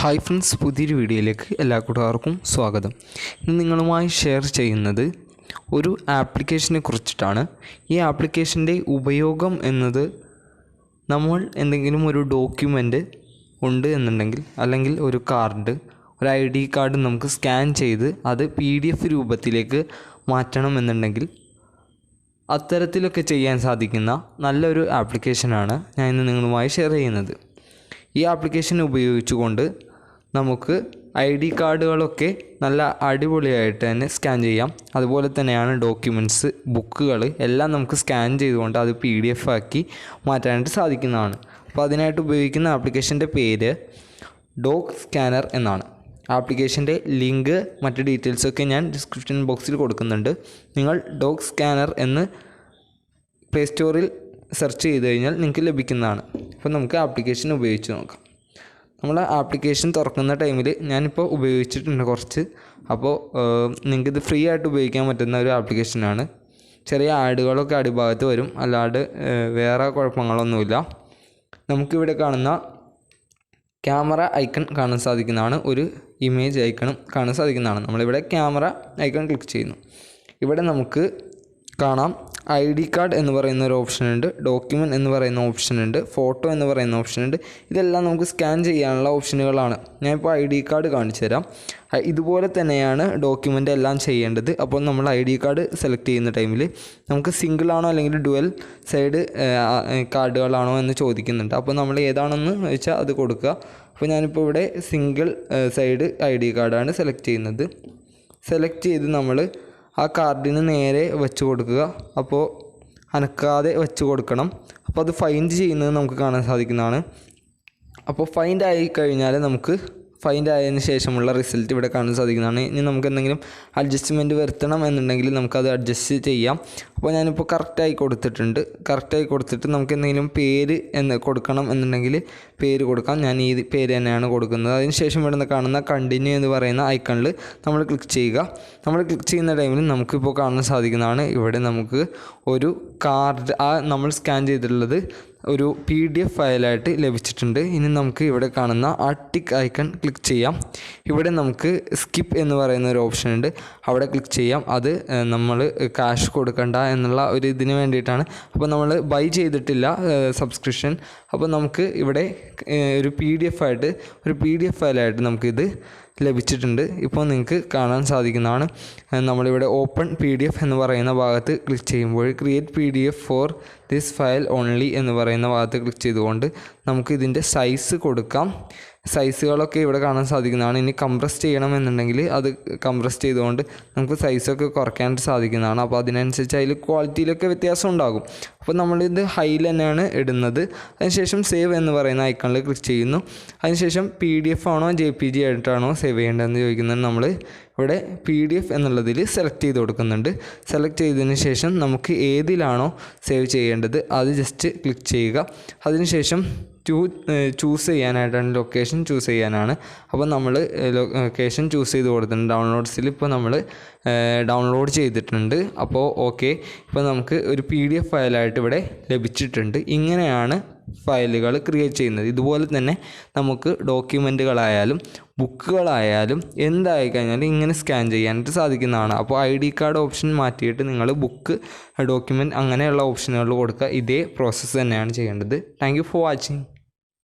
Hi friends, പുതിയൊരു വീഡിയോയിലേക്ക് എല്ലാ കൂട്ടുകാർക്കും സ്വാഗതം. ഇന്ന് നിങ്ങളുമായി ഷെയർ ചെയ്യുന്നത് ഒരു ആപ്ലിക്കേഷനെ കുറിച്ചിട്ടാണ്. ഈ ആപ്ലിക്കേഷൻ്റെ ഉപയോഗം എന്നത് നമ്മൾ എന്തെങ്കിലും ഒരു ഡോക്യുമെൻ്റ് ഉണ്ട് എന്നുണ്ടെങ്കിൽ, അല്ലെങ്കിൽ ഒരു കാർഡ്, ഒരു ID കാർഡ് നമുക്ക് സ്കാൻ ചെയ്ത് അത് PDF രൂപത്തിലേക്ക് മാറ്റണം എന്നുണ്ടെങ്കിൽ അത്തരത്തിലൊക്കെ ചെയ്യാൻ സാധിക്കുന്ന നല്ലൊരു ആപ്ലിക്കേഷനാണ് ഞാൻ ഇന്ന് നിങ്ങളുമായി ഷെയർ ചെയ്യുന്നത്. ഈ ആപ്ലിക്കേഷൻ ഉപയോഗിച്ചുകൊണ്ട് നമുക്ക് ID കാർഡുകളൊക്കെ നല്ല അടിപൊളിയായിട്ട് തന്നെ സ്കാൻ ചെയ്യാം. അതുപോലെ തന്നെയാണ് ഡോക്യുമെൻറ്റ്സ്, ബുക്കുകൾ എല്ലാം നമുക്ക് സ്കാൻ ചെയ്തുകൊണ്ട് അത് PDF ആക്കി മാറ്റാനായിട്ട് സാധിക്കുന്നതാണ്. അപ്പോൾ അതിനായിട്ട് ഉപയോഗിക്കുന്ന ആപ്ലിക്കേഷൻ്റെ പേര് ഡോക് സ്കാനർ എന്നാണ്. ആപ്ലിക്കേഷൻ്റെ ലിങ്ക് മറ്റ് ഡീറ്റെയിൽസൊക്കെ ഞാൻ ഡിസ്ക്രിപ്ഷൻ ബോക്സിൽ കൊടുക്കുന്നുണ്ട്. നിങ്ങൾ ഡോക് സ്കാനർ എന്ന് പ്ലേ സ്റ്റോറിൽ സെർച്ച് ചെയ്ത് കഴിഞ്ഞാൽ നിങ്ങൾക്ക് ലഭിക്കുന്നതാണ്. അപ്പോൾ നമുക്ക് ആപ്ലിക്കേഷൻ ഉപയോഗിച്ച് നോക്കാം. നമ്മൾ ആപ്ലിക്കേഷൻ തുറക്കുന്ന ടൈമിൽ ഞാനിപ്പോൾ ഉപയോഗിച്ചിട്ടുണ്ട് കുറച്ച്. അപ്പോൾ നിങ്ങൾക്കിത് ഫ്രീ ആയിട്ട് ഉപയോഗിക്കാൻ പറ്റുന്ന ഒരു ആപ്ലിക്കേഷനാണ്. ചെറിയ ആഡുകളൊക്കെ അടിഭാഗത്ത് വരും, അല്ലാണ്ട് വേറെ കുഴപ്പങ്ങളൊന്നുമില്ല. നമുക്കിവിടെ കാണുന്ന ക്യാമറ ഐക്കൺ കാണാൻ സാധിക്കുന്നതാണ്, ഒരു ഇമേജ് ഐക്കണും കാണാൻ സാധിക്കുന്നതാണ്. നമ്മളിവിടെ ക്യാമറ ഐക്കൺ ക്ലിക്ക് ചെയ്യുന്നു. ഇവിടെ നമുക്ക് കാണാം ID കാർഡ് എന്ന് പറയുന്ന ഒരു ഓപ്ഷനുണ്ട്, ഡോക്യുമെൻ്റ് എന്ന് പറയുന്ന ഓപ്ഷനുണ്ട്, ഫോട്ടോ എന്ന് പറയുന്ന ഓപ്ഷനുണ്ട്. ഇതെല്ലാം നമുക്ക് സ്കാൻ ചെയ്യാനുള്ള ഓപ്ഷനുകളാണ്. ഞാനിപ്പോൾ ID കാർഡ് കാണിച്ചു തരാം. ഇതുപോലെ തന്നെയാണ് ഡോക്യുമെൻ്റ് എല്ലാം ചെയ്യേണ്ടത്. അപ്പോൾ നമ്മൾ ID കാർഡ് സെലക്ട് ചെയ്യുന്ന ടൈമിൽ നമുക്ക് സിംഗിൾ ആണോ അല്ലെങ്കിൽ ഡുവൽ സൈഡ് കാർഡുകളാണോ എന്ന് ചോദിക്കുന്നുണ്ട്. അപ്പോൾ നമ്മൾ ഏതാണെന്ന് വെച്ചാൽ അത് കൊടുക്കുക. അപ്പോൾ ഞാനിപ്പോൾ ഇവിടെ സിംഗിൾ സൈഡ് ID കാർഡാണ് സെലക്ട് ചെയ്യുന്നത്. സെലക്ട് ചെയ്ത് നമ്മൾ ആ കാർഡിന് നേരെ വെച്ച് കൊടുക്കുക. അപ്പോൾ അനക്കാതെ വെച്ച് കൊടുക്കണം. അപ്പോൾ അത് ഫൈൻഡ് ചെയ്യുന്നത് നമുക്ക് കാണാൻ സാധിക്കുന്നതാണ്. അപ്പോൾ ഫൈൻഡ് ആയി കഴിഞ്ഞാൽ നമുക്ക് ഫൈൻഡ് ആയതിന് ശേഷമുള്ള റിസൾട്ട് ഇവിടെ കാണാൻ സാധിക്കുന്നതാണ്. ഇനി നമുക്ക് എന്തെങ്കിലും അഡ്ജസ്റ്റ്മെൻറ്റ് വരുത്തണം എന്നുണ്ടെങ്കിൽ നമുക്കത് അഡ്ജസ്റ്റ് ചെയ്യാം. അപ്പോൾ ഞാനിപ്പോൾ കറക്റ്റായി കൊടുത്തിട്ടുണ്ട്. കറക്റ്റായി കൊടുത്തിട്ട് നമുക്ക് എന്തെങ്കിലും പേര് കൊടുക്കണം എന്നുണ്ടെങ്കിൽ പേര് കൊടുക്കാം. ഞാൻ ഈ പേര് തന്നെയാണ് കൊടുക്കുന്നത്. അതിന് ശേഷം ഇവിടെ കാണുന്ന കണ്ടിന്യൂ എന്ന് പറയുന്ന ഐക്കണിൽ നമ്മൾ ക്ലിക്ക് ചെയ്യുക. നമ്മൾ ക്ലിക്ക് ചെയ്യുന്ന ടൈമിൽ നമുക്കിപ്പോൾ കാണാൻ സാധിക്കുന്നതാണ്, ഇവിടെ നമുക്ക് ഒരു കാർഡ് നമ്മൾ സ്കാൻ ചെയ്തിട്ടുള്ളത് ഒരു PDF ഫയലായിട്ട് ലഭിച്ചിട്ടുണ്ട്. ഇനി നമുക്ക് ഇവിടെ കാണുന്ന ആ ടിക്ക് ഐക്കൺ ക്ലിക്ക് ചെയ്യാം. ഇവിടെ നമുക്ക് സ്കിപ്പ് എന്ന് പറയുന്ന ഒരു ഓപ്ഷൻ ഉണ്ട്, അവിടെ ക്ലിക്ക് ചെയ്യാം. അത് നമ്മൾ ക്യാഷ് കൊടുക്കണ്ട എന്നുള്ള ഒരു ഇതിന് വേണ്ടിയിട്ടാണ്. അപ്പോൾ നമ്മൾ ബൈ ചെയ്തിട്ടില്ല സബ്സ്ക്രിപ്ഷൻ. അപ്പോൾ നമുക്ക് ഇവിടെ ഒരു PDF ഫയലായിട്ട് നമുക്കിത് ലഭിച്ചിട്ടുണ്ട്. ഇപ്പോൾ നിങ്ങൾക്ക് കാണാൻ സാധിക്കുന്നതാണ്. നമ്മളിവിടെ ഓപ്പൺ PDF എന്ന് പറയുന്ന ഭാഗത്ത് ക്ലിക്ക് ചെയ്യുമ്പോൾ create PDF for this file only എന്ന് പറയുന്ന ഭാഗത്ത് ക്ലിക്ക് ചെയ്തുകൊണ്ട് നമുക്ക് ഇതിൻ്റെ സൈസ് കൊടുക്കാം. സൈസുകളൊക്കെ ഇവിടെ കാണാൻ സാധിക്കുന്നതാണ്. ഇനി കംപ്രസ് ചെയ്യണമെന്നുണ്ടെങ്കിൽ അത് കംപ്രസ് ചെയ്തുകൊണ്ട് നമുക്ക് സൈസൊക്കെ കുറയ്ക്കാനായിട്ട് സാധിക്കുന്നതാണ്. അപ്പോൾ അതിനനുസരിച്ച് അതിൽ ക്വാളിറ്റിയിലൊക്കെ വ്യത്യാസം ഉണ്ടാകും. അപ്പോൾ നമ്മളിത് ഹൈയിൽ തന്നെയാണ് ഇടുന്നത്. അതിനുശേഷം സേവ് എന്ന് പറയുന്ന ഐക്കണിൽ ക്ലിക്ക് ചെയ്യുന്നു. അതിനുശേഷം PDF ആണോ JPG ആയിട്ടാണോ സേവ് ചെയ്യേണ്ടതെന്ന് ചോദിക്കുന്നത് നമ്മൾ ഇവിടെ PDF എന്നുള്ളതിൽ സെലക്ട് ചെയ്ത് കൊടുക്കുന്നുണ്ട്. സെലക്ട് ചെയ്തതിന് ശേഷം നമുക്ക് ഏതിലാണോ സേവ് ചെയ്യേണ്ടത് അത് ജസ്റ്റ് ക്ലിക്ക് ചെയ്യുക. അതിനുശേഷം ചൂസ് ചെയ്യാനായിട്ടാണ്, ലൊക്കേഷൻ ചൂസ് ചെയ്യാനാണ്. അപ്പോൾ നമ്മൾ ലൊക്കേഷൻ ചൂസ് ചെയ്ത് കൊടുത്തിട്ടുണ്ട്. ഡൗൺലോഡ്സിൽ ഇപ്പോൾ നമ്മൾ ഡൗൺലോഡ് ചെയ്തിട്ടുണ്ട്. അപ്പോൾ ഓക്കെ, ഇപ്പോൾ നമുക്ക് ഒരു PDF ഫയലായിട്ട് ഇവിടെ ലഭിച്ചിട്ടുണ്ട്. ഇങ്ങനെയാണ് ഫയലുകൾ ക്രിയേറ്റ് ചെയ്യുന്നത്. ഇതുപോലെ തന്നെ നമുക്ക് ഡോക്യുമെൻറ്റുകളായാലും ബുക്കുകളായാലും എന്തായി കഴിഞ്ഞാലും ഇങ്ങനെ സ്കാൻ ചെയ്യാനായിട്ട് സാധിക്കുന്നതാണ്. അപ്പോൾ ID കാർഡ് ഓപ്ഷൻ മാറ്റിയിട്ട് നിങ്ങൾ ബുക്ക്, ഡോക്യുമെൻറ്റ് അങ്ങനെയുള്ള ഓപ്ഷനുകൾ കൊടുക്കുക. ഇതേ പ്രോസസ്സ് തന്നെയാണ് ചെയ്യേണ്ടത്. Thank you for watching.